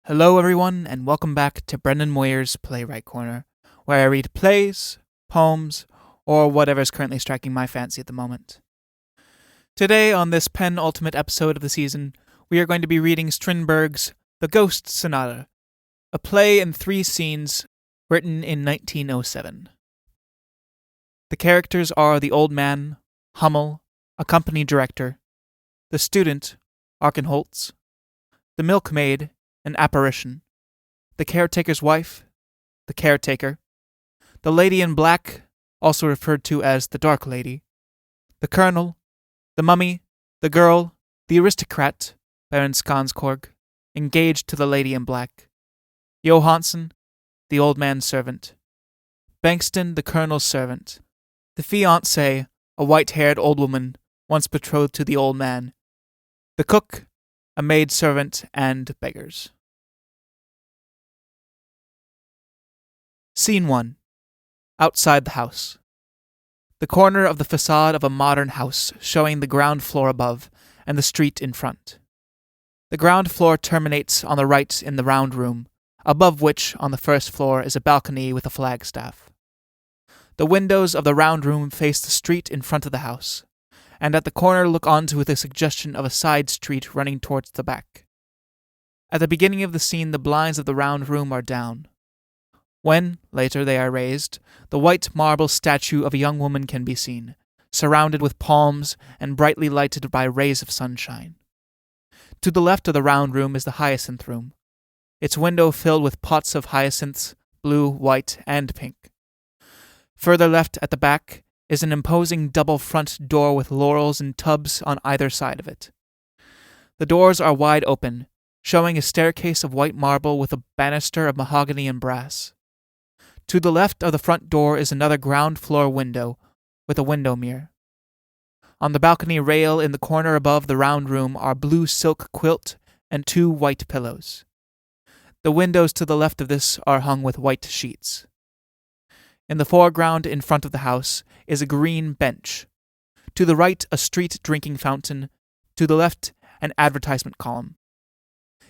Hello, everyone, and welcome back to Brendan Moyer's Playwright Corner, where I read plays, poems, or whatever is currently striking my fancy at the moment. Today, on this penultimate episode of the season, we are going to be reading Strindberg's The Ghost Sonata, a play in 3 scenes written in 1907. The characters are the old man, Hummel, a company director, the student, Archenholz, the milkmaid, an apparition, the caretaker's wife, the caretaker, the lady in black, also referred to as the Dark Lady, the colonel, the mummy, the girl, the aristocrat, Baron Skanskorg, engaged to the lady in black, Johansson, the old man's servant, Bengtsson, the colonel's servant, the fiancée, a white-haired old woman once betrothed to the old man, the cook, a maid-servant, and beggars. Scene 1. Outside the house. The corner of the facade of a modern house showing the ground floor above and the street in front. The ground floor terminates on the right in the round room, above which on the first floor is a balcony with a flagstaff. The windows of the round room face the street in front of the house, and at the corner look onto the suggestion of a side street running towards the back. At the beginning of the scene, the blinds of the round room are down. When, later, they are raised, the white marble statue of a young woman can be seen, surrounded with palms and brightly lighted by rays of sunshine. To the left of the round room is the hyacinth room, its window filled with pots of hyacinths, blue, white, and pink. Further left at the back is an imposing double front door with laurels in tubs on either side of it. The doors are wide open, showing a staircase of white marble with a banister of mahogany and brass. To the left of the front door is another ground floor window with a window mirror. On the balcony rail in the corner above the round room are blue silk quilt and 2 white pillows. The windows to the left of this are hung with white sheets. In the foreground in front of the house is a green bench. To the right, a street drinking fountain. To the left, an advertisement column.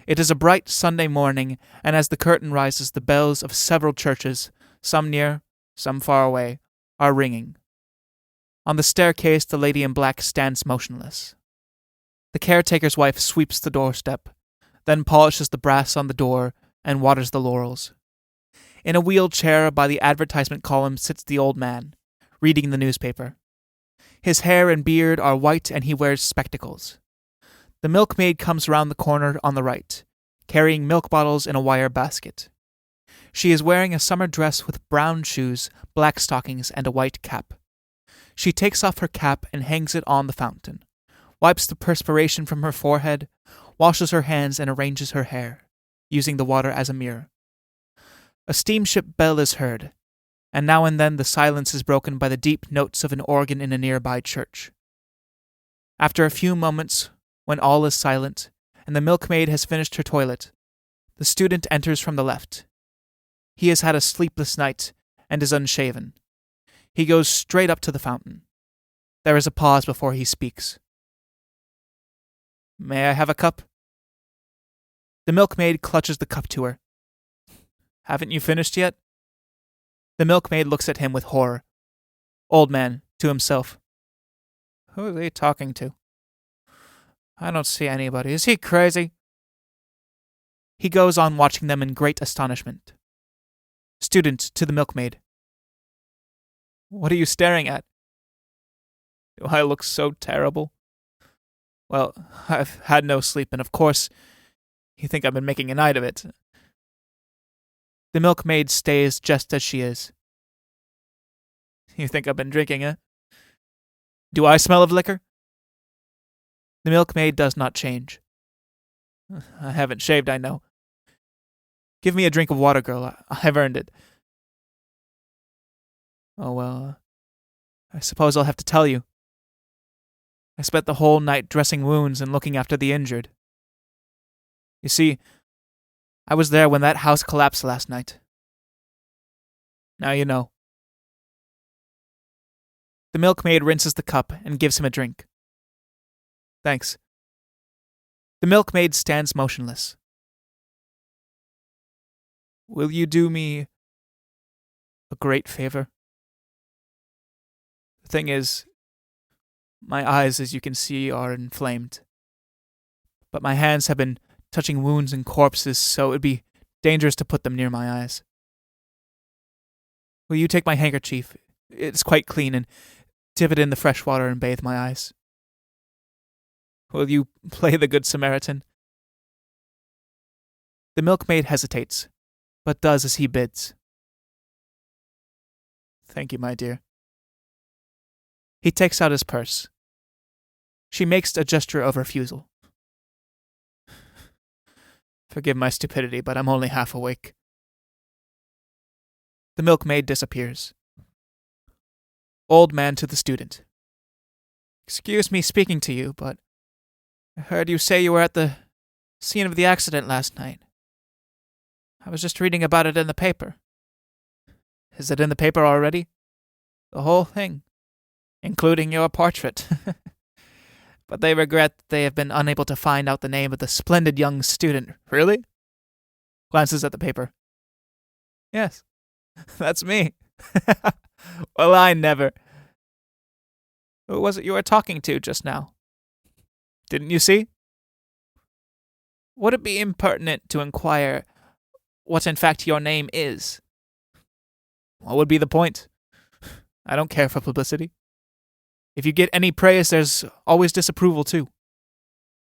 It is a bright Sunday morning, and as the curtain rises, the bells of several churches, some near, some far away, are ringing. On the staircase, the lady in black stands motionless. The caretaker's wife sweeps the doorstep, then polishes the brass on the door and waters the laurels. In a wheelchair by the advertisement column sits the old man, reading the newspaper. His hair and beard are white and he wears spectacles. The milkmaid comes round the corner on the right, carrying milk bottles in a wire basket. She is wearing a summer dress with brown shoes, black stockings, and a white cap. She takes off her cap and hangs it on the fountain, wipes the perspiration from her forehead, washes her hands, and arranges her hair, using the water as a mirror. A steamship bell is heard, and now and then the silence is broken by the deep notes of an organ in a nearby church. After a few moments, when all is silent, and the milkmaid has finished her toilet, the student enters from the left. He has had a sleepless night and is unshaven. He goes straight up to the fountain. There is a pause before he speaks. "May I have a cup?" The milkmaid clutches the cup to her. "Haven't you finished yet?" The milkmaid looks at him with horror. Old man, to himself. "Who are they talking to? I don't see anybody. Is he crazy?" He goes on watching them in great astonishment. Student to the milkmaid. "What are you staring at?" "Do I look so terrible?" "Well, I've had no sleep, and of course, you think I've been making a night of it." The milkmaid stays just as she is. "You think I've been drinking, eh? Do I smell of liquor?" The milkmaid does not change. "I haven't shaved, I know. Give me a drink of water, girl. I've earned it." "Oh, well, I suppose I'll have to tell you. I spent the whole night dressing wounds and looking after the injured. You see, I was there when that house collapsed last night. Now you know." The milkmaid rinses the cup and gives him a drink. "Thanks." The milkmaid stands motionless. Will you do me a great favor? The thing is, my eyes, as you can see, are inflamed. But my hands have been touching wounds and corpses, so it would be dangerous to put them near my eyes. Will you take my handkerchief? It's quite clean, and dip it in the fresh water and bathe my eyes. Will you play the Good Samaritan? The milkmaid hesitates, but does as he bids. Thank you, my dear. He takes out his purse. She makes a gesture of refusal. Forgive my stupidity, but I'm only half awake. The milkmaid disappears. Old man to the student. Excuse me speaking to you, but I heard you say you were at the scene of the accident last night. I was just reading about it in the paper. Is it in the paper already? The whole thing, including your portrait. But they regret that they have been unable to find out the name of the splendid young student. Really? Glances at the paper. Yes, that's me. Well, I never. Who was it you were talking to just now? Didn't you see? Would it be impertinent to inquire what in fact your name is? What would be the point? I don't care for publicity. If you get any praise, there's always disapproval too.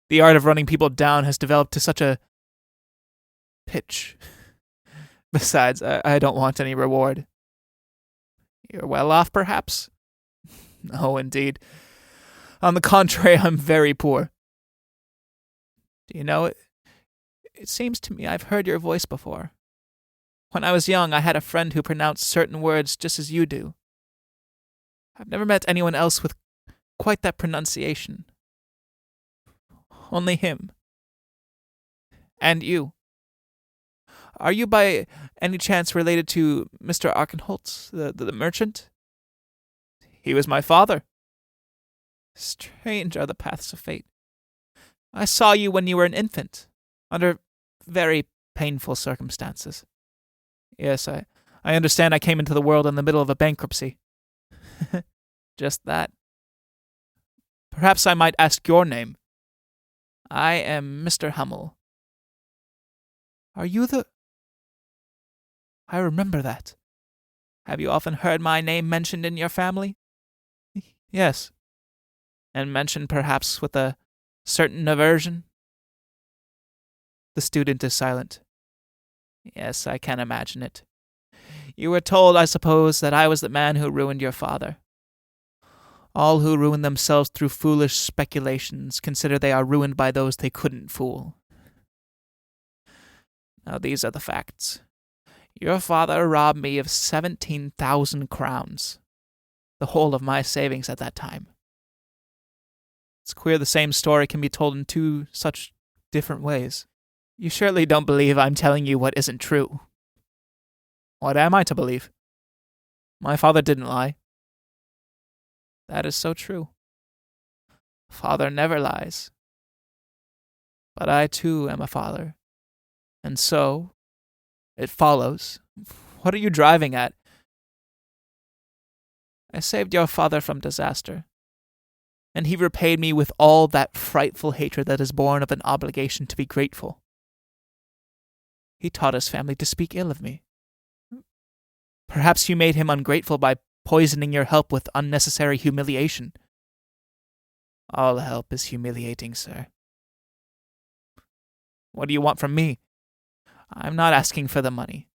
The art of running people down has developed to such a pitch. Besides, I don't want any reward. You're well off, perhaps? No, indeed. On the contrary, I'm very poor. Do you know, it seems to me I've heard your voice before. When I was young, I had a friend who pronounced certain words just as you do. I've never met anyone else with quite that pronunciation. Only him. And you. Are you by any chance related to Mr. Arkenholtz, the merchant? He was my father. Strange are the paths of fate. I saw you when you were an infant, under very painful circumstances. Yes, I understand I came into the world in the middle of a bankruptcy. Just that. Perhaps I might ask your name. I am Mr. Hummel. Are you the... I remember that. Have you often heard my name mentioned in your family? Yes. And mentioned perhaps with a certain aversion? The student is silent. Yes, I can imagine it. You were told, I suppose, that I was the man who ruined your father. All who ruin themselves through foolish speculations consider they are ruined by those they couldn't fool. Now these are the facts. Your father robbed me of 17,000 crowns, the whole of my savings at that time. It's queer the same story can be told in two such different ways. You surely don't believe I'm telling you what isn't true. What am I to believe? My father didn't lie. That is so true. Father never lies. But I too am a father. And so, it follows. What are you driving at? I saved your father from disaster, and he repaid me with all that frightful hatred that is born of an obligation to be grateful. He taught his family to speak ill of me. Perhaps you made him ungrateful by poisoning your help with unnecessary humiliation. All help is humiliating, sir. What do you want from me? I'm not asking for the money.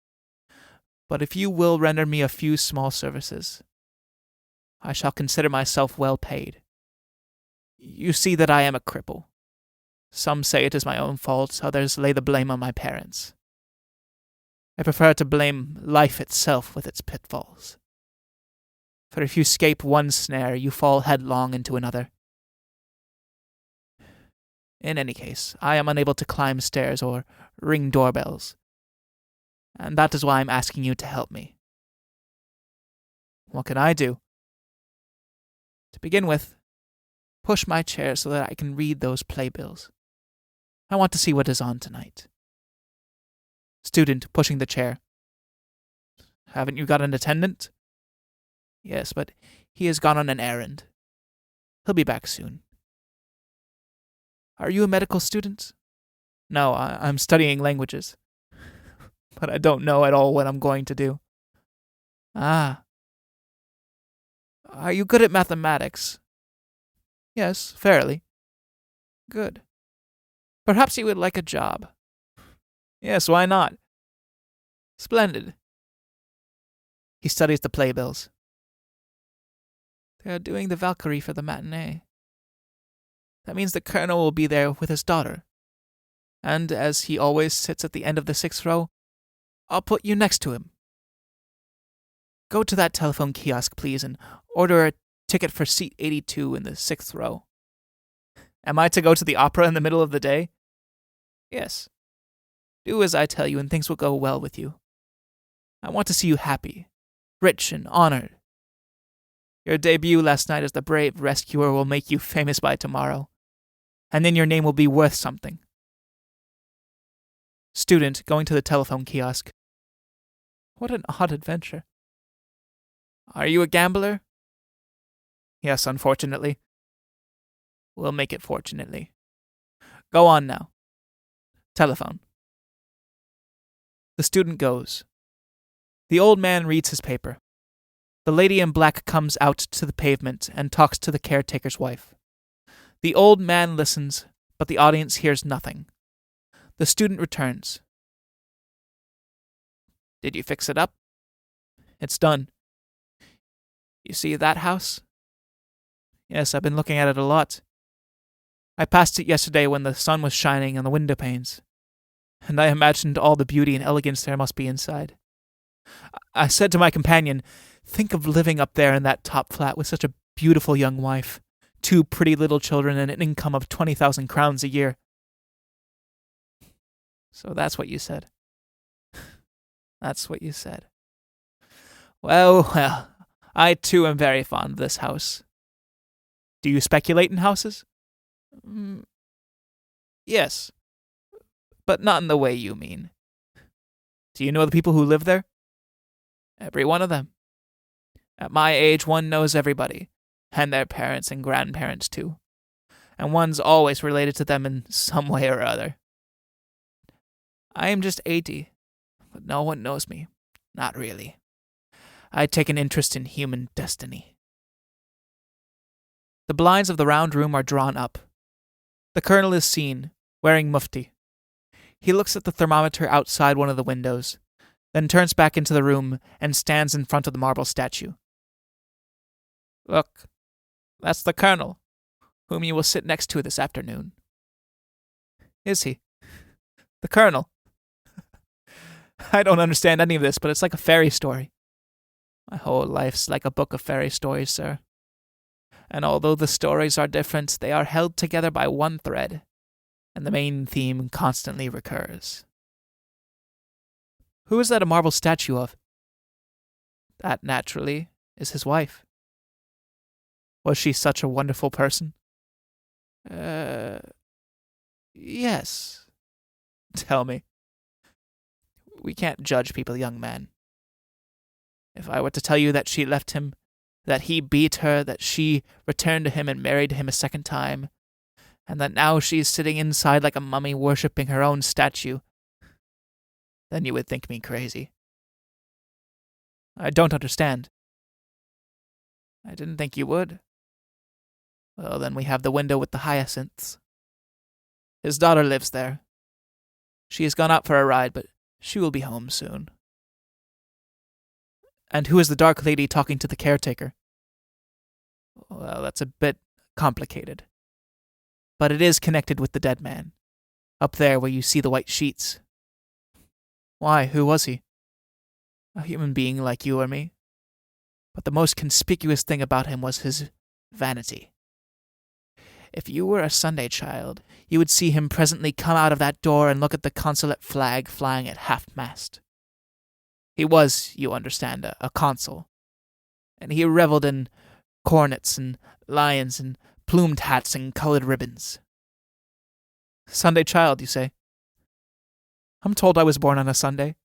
But if you will render me a few small services, I shall consider myself well paid. You see that I am a cripple. Some say it is my own fault, others lay the blame on my parents. I prefer to blame life itself with its pitfalls. For if you escape one snare, you fall headlong into another. In any case, I am unable to climb stairs or ring doorbells, and that is why I'm asking you to help me. What can I do? To begin with, push my chair so that I can read those playbills. I want to see what is on tonight. student pushing the chair. Haven't you got an attendant? Yes, but he has gone on an errand. He'll be back soon. Are you a medical student? No, I'm studying languages. But I don't know at all what I'm going to do. Ah. Are you good at mathematics? Yes, fairly. Good. Perhaps you would like a job. Yes, why not? Splendid. He studies the playbills. They are doing the Valkyrie for the matinee. That means the colonel will be there with his daughter. And as he always sits at the end of the 6th row, I'll put you next to him. Go to that telephone kiosk, please, and order a ticket for seat 82 in the 6th row. Am I to go to the opera in the middle of the day? Yes. Do as I tell you, and things will go well with you. I want to see you happy, rich, and honored. Your debut last night as the brave rescuer will make you famous by tomorrow, and then your name will be worth something. Student going to the telephone kiosk. What an odd adventure. Are you a gambler? Yes, unfortunately. We'll make it fortunately. Go on now. Telephone. The student goes. The old man reads his paper. The lady in black comes out to the pavement and talks to the caretaker's wife. The old man listens, but the audience hears nothing. The student returns. Did you fix it up? It's done. You see that house? Yes, I've been looking at it a lot. I passed it yesterday when the sun was shining on the window panes, and I imagined all the beauty and elegance there must be inside. I said to my companion, think of living up there in that top flat with such a beautiful young wife, 2 pretty little children, and an income of 20,000 crowns a year. So that's what you said. That's what you said. Well, I too am very fond of this house. Do you speculate in houses? Yes, but not in the way you mean. Do you know the people who live there? Every one of them. At my age, one knows everybody, and their parents and grandparents too. And one's always related to them in some way or other. I am just 80, but no one knows me. Not really. I take an interest in human destiny. The blinds of the round room are drawn up. The colonel is seen, wearing mufti. He looks at the thermometer outside one of the windows, then turns back into the room and stands in front of the marble statue. Look, that's the colonel, whom you will sit next to this afternoon. Is he? The colonel? I don't understand any of this, but it's like a fairy story. My whole life's like a book of fairy stories, sir. And although the stories are different, they are held together by one thread, and the main theme constantly recurs. Who is that a marble statue of? That, naturally, is his wife. Was she such a wonderful person? Yes. Tell me. We can't judge people, young man. If I were to tell you that she left him, that he beat her, that she returned to him and married him a second time, and that now she's sitting inside like a mummy worshipping her own statue, then you would think me crazy. I don't understand. I didn't think you would. Well, then we have the window with the hyacinths. His daughter lives there. She has gone out for a ride, but she will be home soon. And who is the dark lady talking to the caretaker? Well, that's a bit complicated. But it is connected with the dead man, up there where you see the white sheets. Why, who was he? A human being like you or me. But the most conspicuous thing about him was his vanity. If you were a Sunday child, you would see him presently come out of that door and look at the consulate flag flying at half-mast. He was, you understand, a consul, and he reveled in cornets and lions and plumed hats and colored ribbons. Sunday child, you say? I'm told I was born on a Sunday.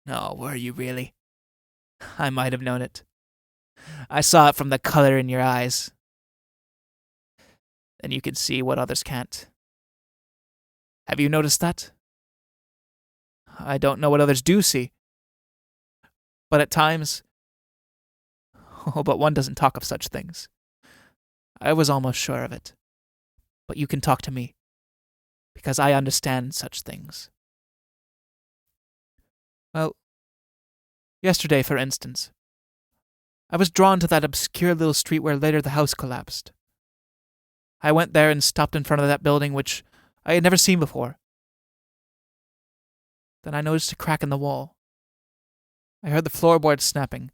No, were you really? I might have known it. I saw it from the color in your eyes. And you can see what others can't. Have you noticed that? I don't know what others do see. But at times... Oh, but one doesn't talk of such things. I was almost sure of it. But you can talk to me, because I understand such things. Well, yesterday, for instance, I was drawn to that obscure little street where later the house collapsed. I went there and stopped in front of that building which I had never seen before. Then I noticed a crack in the wall. I heard the floorboards snapping.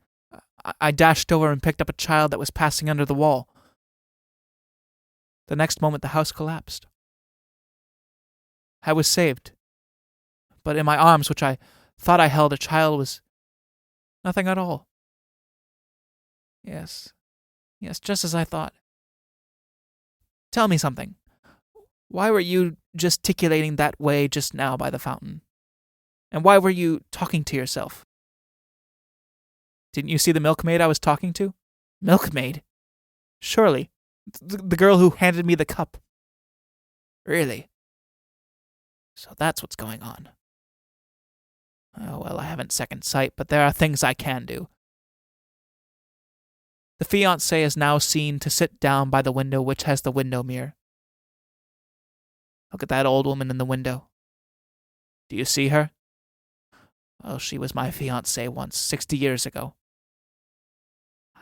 I dashed over and picked up a child that was passing under the wall. The next moment the house collapsed. I was saved. But in my arms, which I thought I held, a child was nothing at all. Yes, just as I thought. Tell me something. Why were you gesticulating that way just now by the fountain? And why were you talking to yourself? Didn't you see the milkmaid I was talking to? Milkmaid? Surely. The girl who handed me the cup. Really? So that's what's going on. Oh, well, I haven't second sight, but there are things I can do. The fiancé is now seen to sit down by the window which has the window mirror. Look at that old woman in the window. Do you see her? Well, she was my fiancée once, 60 years ago.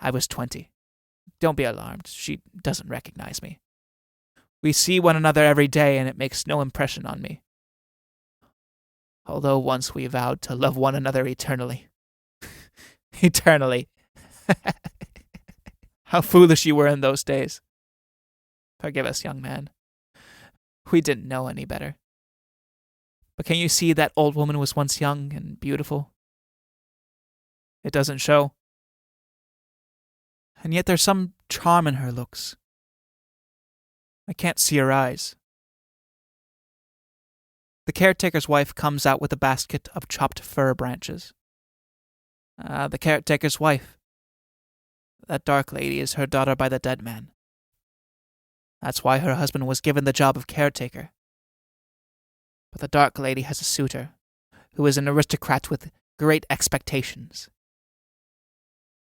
I was 20. Don't be alarmed. She doesn't recognize me. We see one another every day, and it makes no impression on me. Although once we vowed to love one another eternally. Eternally. How foolish you were in those days. Forgive us, young man. We didn't know any better. But can you see that old woman was once young and beautiful? It doesn't show. And yet there's some charm in her looks. I can't see her eyes. The caretaker's wife comes out with a basket of chopped fir branches. The caretaker's wife. That dark lady is her daughter by the dead man. That's why her husband was given the job of caretaker. But the dark lady has a suitor, who is an aristocrat with great expectations.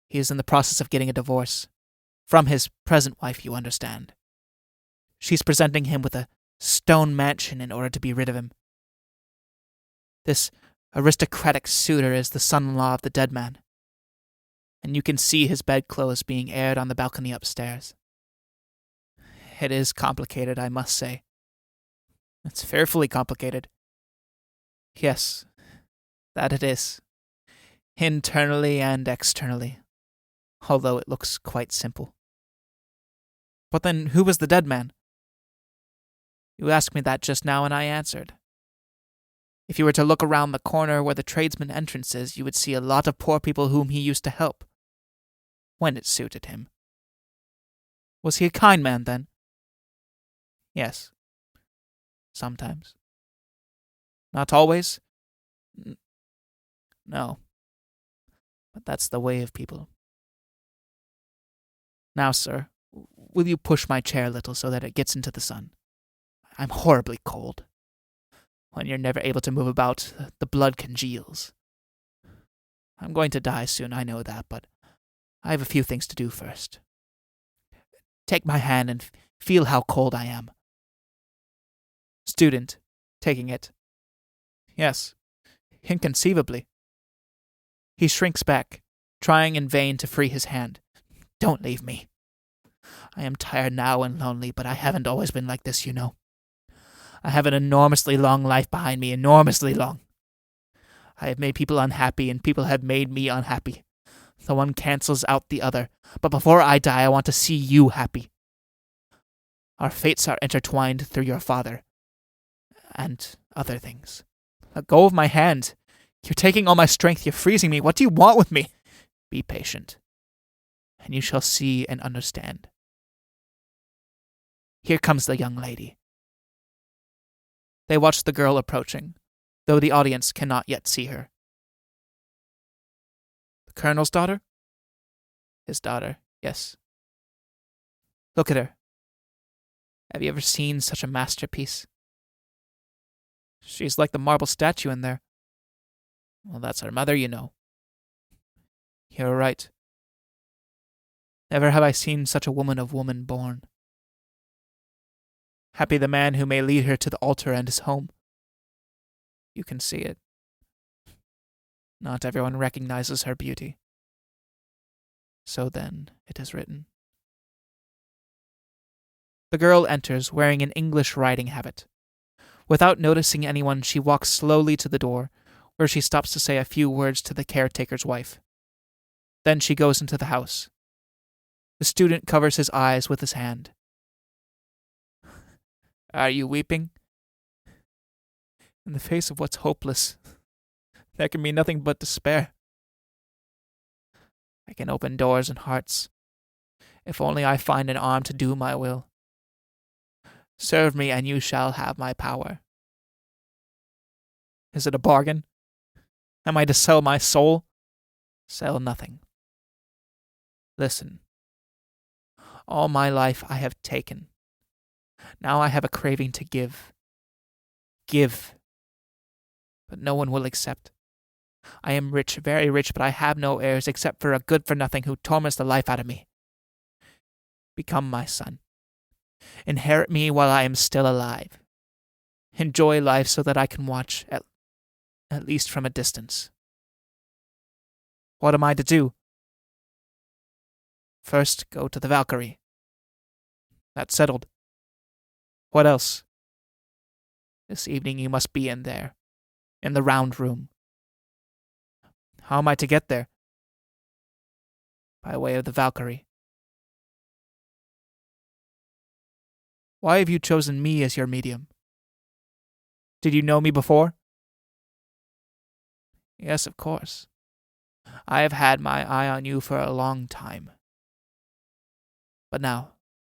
He is in the process of getting a divorce. From his present wife, you understand. She's presenting him with a stone mansion in order to be rid of him. This aristocratic suitor is the son-in-law of the dead man, and you can see his bedclothes being aired on the balcony upstairs. It is complicated, I must say. It's fearfully complicated. Yes, that it is. Internally and externally, although it looks quite simple. But then, who was the dead man? You asked me that just now, and I answered. If you were to look around the corner where the tradesman entrance is, you would see a lot of poor people whom he used to help, when it suited him. Was he a kind man, then? Yes. Sometimes. Not always? No. But that's the way of people. Now, sir, will you push my chair a little so that it gets into the sun? I'm horribly cold. When you're never able to move about, the blood congeals. I'm going to die soon, I know that, but I have a few things to do first. Take my hand and feel how cold I am. Student, taking it. Yes, inconceivably. He shrinks back, trying in vain to free his hand. Don't leave me. I am tired now and lonely, but I haven't always been like this, you know. I have an enormously long life behind me, enormously long. I have made people unhappy, and people have made me unhappy. The one cancels out the other, but before I die, I want to see you happy. Our fates are intertwined through your father, and other things. Let go of my hand. You're taking all my strength, you're freezing me. What do you want with me? Be patient, and you shall see and understand. Here comes the young lady. They watch the girl approaching, though the audience cannot yet see her. The Colonel's daughter? His daughter, yes. Look at her. Have you ever seen such a masterpiece? She's like the marble statue in there. Well, that's her mother, you know. You're right. Never have I seen such a woman of woman born. Happy the man who may lead her to the altar and his home. You can see it. Not everyone recognizes her beauty. So then, it is written. The girl enters wearing an English riding habit. Without noticing anyone, she walks slowly to the door, where she stops to say a few words to the caretaker's wife. Then she goes into the house. The student covers his eyes with his hand. Are you weeping? In the face of what's hopeless, there can be nothing but despair. I can open doors and hearts, if only I find an arm to do my will. Serve me, and you shall have my power. Is it a bargain? Am I to sell my soul? Sell nothing. Listen. All my life I have taken. Now I have a craving to give. Give. But no one will accept. I am rich, very rich, but I have no heirs except for a good-for-nothing who torments the life out of me. Become my son. Inherit me while I am still alive. Enjoy life so that I can watch, at least from a distance. What am I to do? First, go to the Valkyrie. That's settled. What else? This evening you must be in there, in the round room. How am I to get there? By way of the Valkyrie. Why have you chosen me as your medium? Did you know me before? Yes, of course. I have had my eye on you for a long time. But now,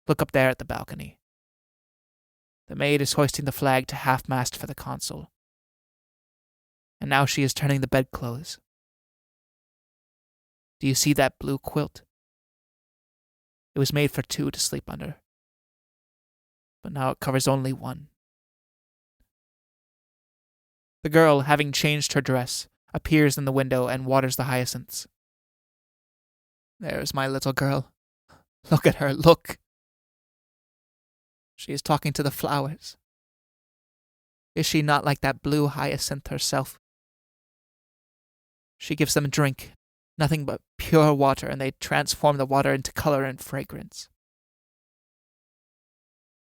look up there at the balcony. The maid is hoisting the flag to half-mast for the consul. And now she is turning the bedclothes. Do you see that blue quilt? It was made for two to sleep under. But now it covers only one. The girl, having changed her dress, appears in the window and waters the hyacinths. There's my little girl. Look at her, look! She is talking to the flowers. Is she not like that blue hyacinth herself? She gives them a drink, nothing but pure water, and they transform the water into color and fragrance.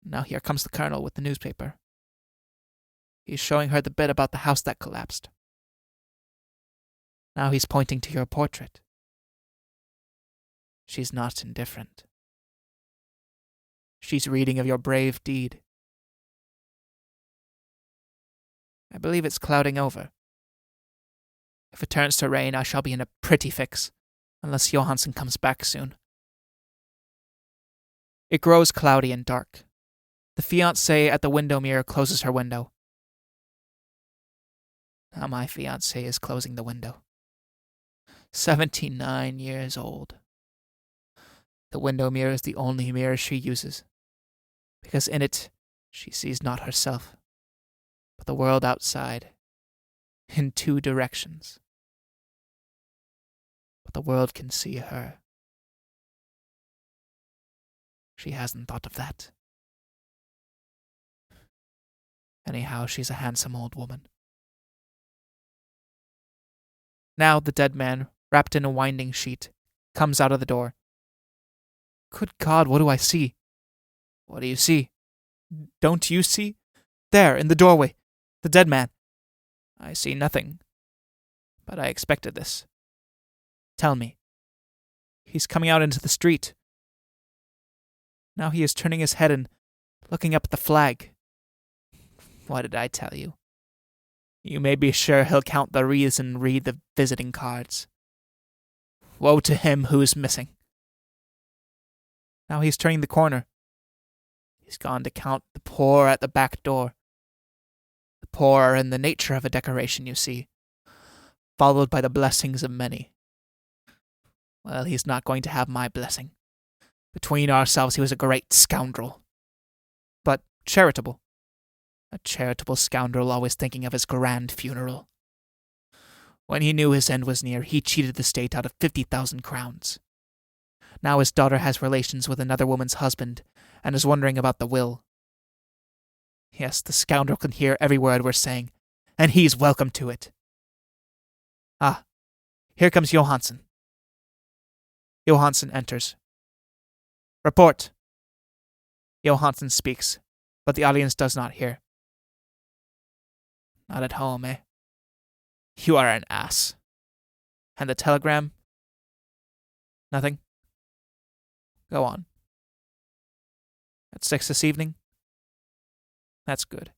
Now here comes the colonel with the newspaper. He's showing her the bit about the house that collapsed. Now he's pointing to your portrait. She's not indifferent. She's reading of your brave deed. I believe it's clouding over. If it turns to rain, I shall be in a pretty fix, unless Johansson comes back soon. It grows cloudy and dark. The fiancée at the window mirror closes her window. Now my fiancée is closing the window. 79 years old. The window mirror is the only mirror she uses, because in it she sees not herself, but the world outside, in two directions. But the world can see her. She hasn't thought of that. Anyhow, she's a handsome old woman. Now the dead man, wrapped in a winding sheet, comes out of the door. Good God, what do I see? What do you see? Don't you see? There, in the doorway, the dead man. I see nothing, but I expected this. Tell me. He's coming out into the street. Now he is turning his head and looking up at the flag. What did I tell you? You may be sure he'll count the wreaths and read the visiting cards. Woe to him who is missing. Now he's turning the corner. He's gone to count the poor at the back door. The The poor are in the nature of a decoration, you see, followed by the blessings of many. Well, he's not going to have my blessing. Between ourselves, he was a great scoundrel. But charitable. A charitable scoundrel always thinking of his grand funeral. When he knew his end was near, he cheated the state out of 50,000 crowns. Now his daughter has relations with another woman's husband and is wondering about the will. Yes, the scoundrel can hear every word we're saying, and he's welcome to it. Ah, here comes Johansson. Johansson enters. Report. Johansson speaks, but the audience does not hear. Not at home, eh? You are an ass. And the telegram? Nothing? Go on. At 6 this evening? That's good.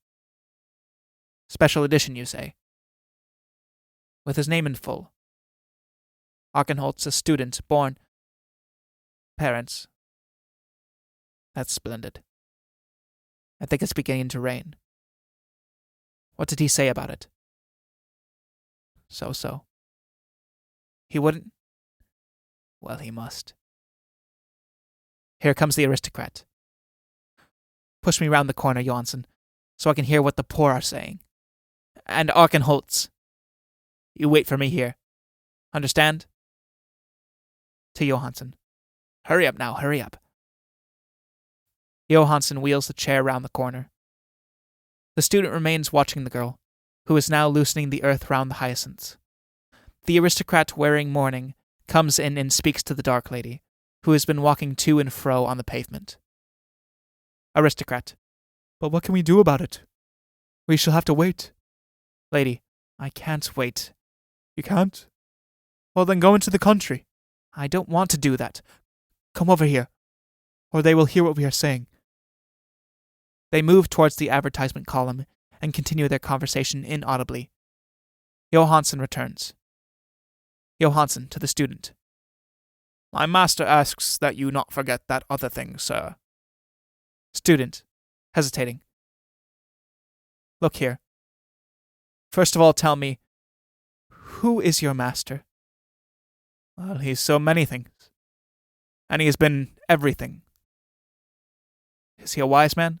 Special edition, you say? With his name in full. Archenholtz, a student, born. Parents. That's splendid. I think it's beginning to rain. What did he say about it? So. He wouldn't? Well, he must. Here comes the aristocrat. Push me round the corner, Johansson, so I can hear what the poor are saying. And Archenholtz. You wait for me here. Understand? To Johansson. Hurry up now, hurry up. Johansson wheels the chair round the corner. The student remains watching the girl, who is now loosening the earth round the hyacinths. The aristocrat wearing mourning comes in and speaks to the dark lady, who has been walking to and fro on the pavement. Aristocrat. But what can we do about it? We shall have to wait. Lady. I can't wait. You can't? Well, then go into the country. I don't want to do that. Come over here, or they will hear what we are saying. They move towards the advertisement column and continue their conversation inaudibly. Johansson returns. Johansson to the student. My master asks that you not forget that other thing, sir. Student, hesitating. Look here. First of all, tell me, who is your master? Well, he's so many things. And he has been everything. Is he a wise man?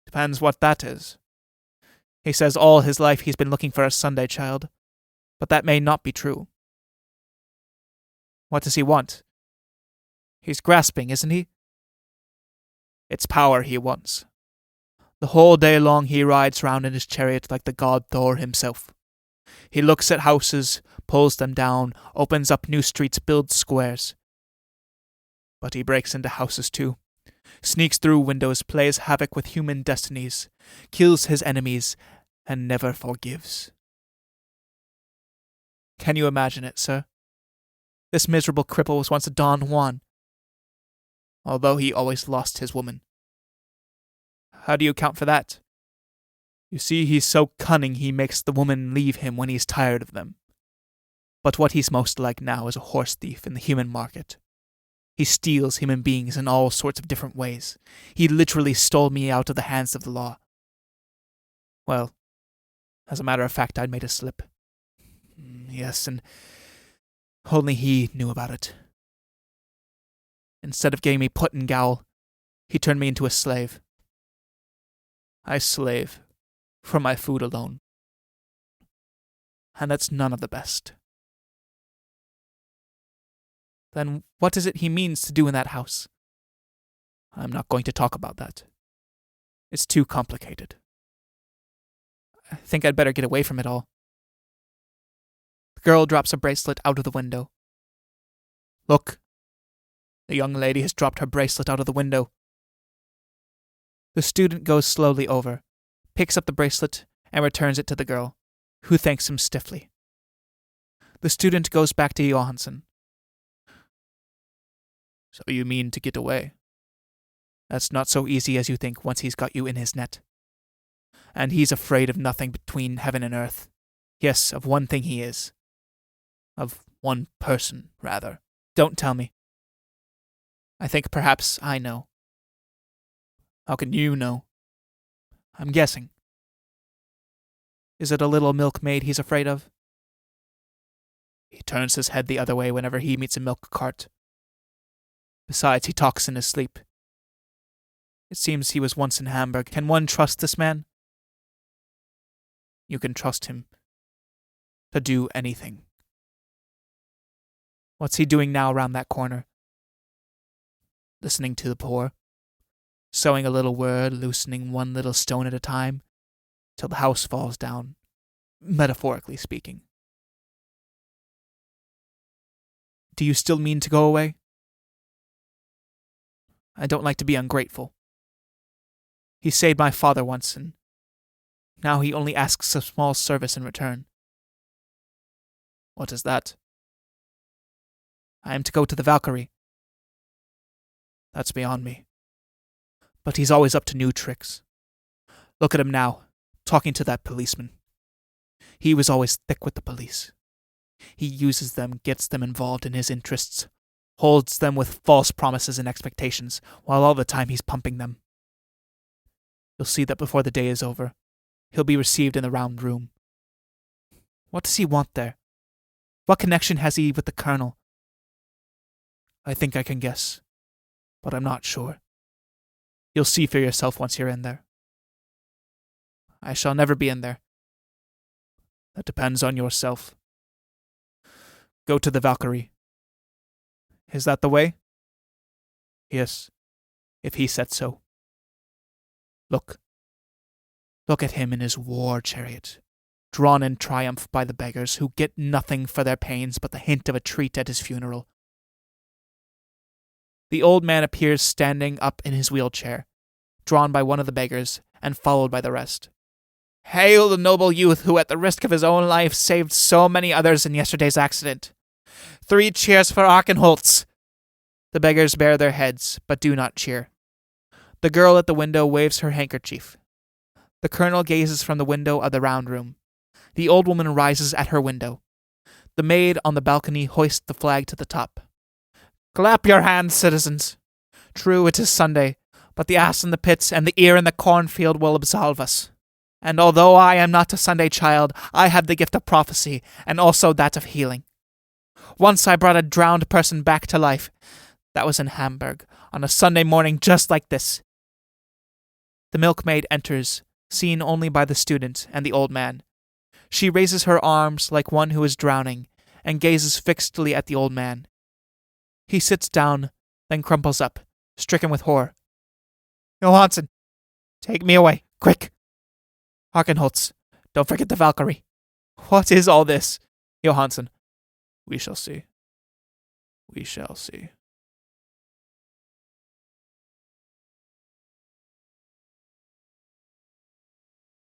Depends what that is. He says all his life he's been looking for a Sunday child, but that may not be true. What does he want? He's grasping, isn't he? It's power he wants. The whole day long he rides round in his chariot like the god Thor himself. He looks at houses, pulls them down, opens up new streets, builds squares. But he breaks into houses too, sneaks through windows, plays havoc with human destinies, kills his enemies, and never forgives. Can you imagine it, sir? This miserable cripple was once a Don Juan, although he always lost his woman. How do you account for that? You see, he's so cunning he makes the woman leave him when he's tired of them. But what he's most like now is a horse thief in the human market. He steals human beings in all sorts of different ways. He literally stole me out of the hands of the law. Well, as a matter of fact, I'd made a slip. Yes, and only he knew about it. Instead of getting me put in gaol, he turned me into a slave. I slave for my food alone. And that's none of the best. Then what is it he means to do in that house? I'm not going to talk about that. It's too complicated. I think I'd better get away from it all. The girl drops a bracelet out of the window. Look. The young lady has dropped her bracelet out of the window. The student goes slowly over, picks up the bracelet, and returns it to the girl, who thanks him stiffly. The student goes back to Johansson. So you mean to get away? That's not so easy as you think once he's got you in his net. And he's afraid of nothing between heaven and earth. Yes, of one thing he is. Of one person, rather. Don't tell me. I think perhaps I know. How can you know? I'm guessing. Is it a little milkmaid he's afraid of? He turns his head the other way whenever he meets a milk cart. Besides, he talks in his sleep. It seems he was once in Hamburg. Can one trust this man? You can trust him to do anything. What's he doing now round that corner? Listening to the poor, sowing a little word, loosening one little stone at a time, till the house falls down, metaphorically speaking. Do you still mean to go away? I don't like to be ungrateful. He saved my father once, and now he only asks a small service in return. What is that? I am to go to the Valkyrie. That's beyond me. But he's always up to new tricks. Look at him now, talking to that policeman. He was always thick with the police. He uses them, gets them involved in his interests, holds them with false promises and expectations, while all the time he's pumping them. You'll see that before the day is over, he'll be received in the round room. What does he want there? What connection has he with the colonel? I think I can guess, but I'm not sure. You'll see for yourself once you're in there. I shall never be in there. That depends on yourself. Go to the Valkyrie. Is that the way? Yes, if he said so. Look. Look at him in his war chariot, drawn in triumph by the beggars who get nothing for their pains but the hint of a treat at his funeral. The old man appears standing up in his wheelchair, drawn by one of the beggars and followed by the rest. Hail the noble youth who at the risk of his own life saved so many others in yesterday's accident. 3 cheers for Arkenholtz! The beggars bare their heads, but do not cheer. The girl at the window waves her handkerchief. The colonel gazes from the window of the round room. The old woman rises at her window. The maid on the balcony hoists the flag to the top. Clap your hands, citizens. True, it is Sunday, but the ass in the pits and the ear in the cornfield will absolve us. And although I am not a Sunday child, I have the gift of prophecy, and also that of healing. Once I brought a drowned person back to life. That was in Hamburg, on a Sunday morning just like this. The milkmaid enters, seen only by the student and the old man. She raises her arms like one who is drowning, and gazes fixedly at the old man. He sits down, then crumples up, stricken with horror. Johansson, take me away, quick! Arkenholtz, don't forget the Valkyrie. What is all this? Johansson, we shall see. We shall see.